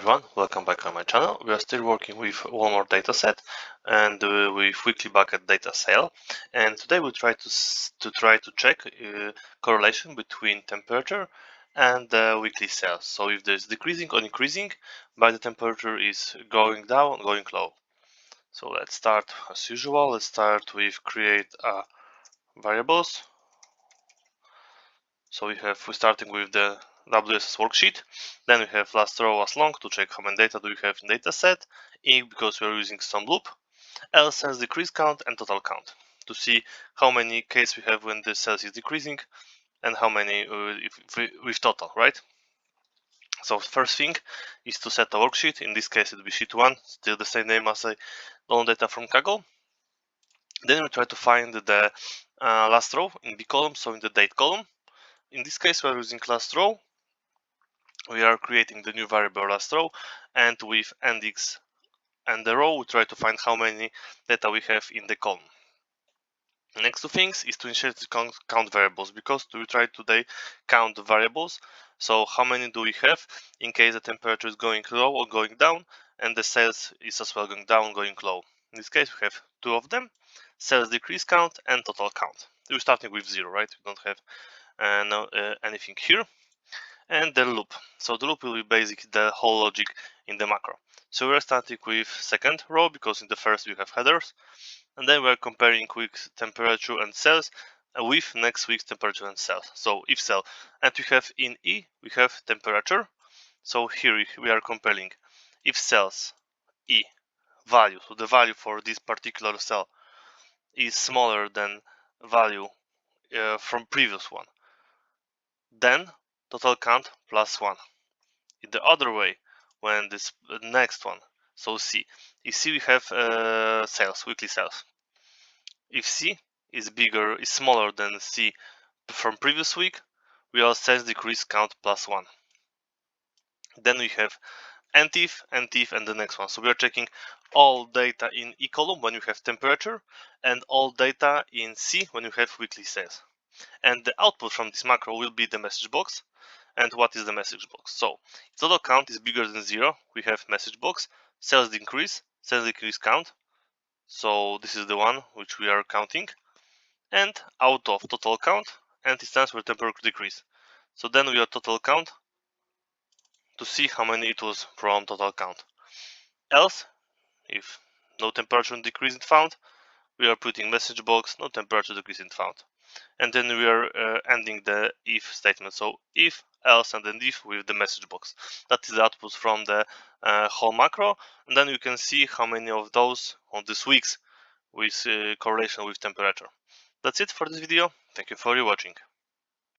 everyone, welcome back on my channel. We are still working with one more dataset and with weekly bucket data sale. And today we'll try to check correlation between temperature and weekly sales. So if there's decreasing or increasing, but the temperature is going down, going low. So let's start as usual. Let's start with create variables. So we're starting with the WSS worksheet. Then we have last row as long to check how many data do we have in data set. In because we're using some loop. Else as decrease count and total count to see how many cases we have when the cells is decreasing and how many with total, right? So first thing is to set a worksheet. In this case it will be sheet 1, still the same name as I download data from Kaggle. Then we try to find the last row in B column, so in the date column. In this case we are using last row. We are creating the new variable last row, and with index and the row we try to find how many data we have in the column. The next two things is to insert the count variables, because we try today count the variables. So how many do we have in case the temperature is going low or going down, and the sales is as well going down, going low. In this case we have two of them: sales decrease count and total count. We're starting with 0, right? We don't have anything here. And the loop. So the loop will be basically the whole logic in the macro. So we're starting with second row, because in the first we have headers, and then we're comparing week's temperature and sales with next week's temperature and sales. So if cell, and we have in E we have temperature. So here we are comparing if cells E value, so the value for this particular cell is smaller than value from previous one, then total count plus 1. In the other way, when this next one, so C, if C we have sales, weekly sales. If C is smaller than C from previous week, we will sales decrease count plus 1. Then we have NTIF, NTIF, and the next one. So we are checking all data in E column when you have temperature, and all data in C when you have weekly sales. And the output from this macro will be the message box. And what is the message box? So if total count is bigger than 0, we have message box, sales decrease count. So this is the one which we are counting. And out of total count, and it stands for temperature decrease. So then we have total count to see how many it was from total count. Else, if no temperature decrease is found, we are putting message box, no temperature decrease is found. And then we are ending the if statement. So if, else, and then if with the message box. That is the output from the whole macro. And then you can see how many of those on this week's with correlation with temperature. That's it for this video. Thank you for your watching.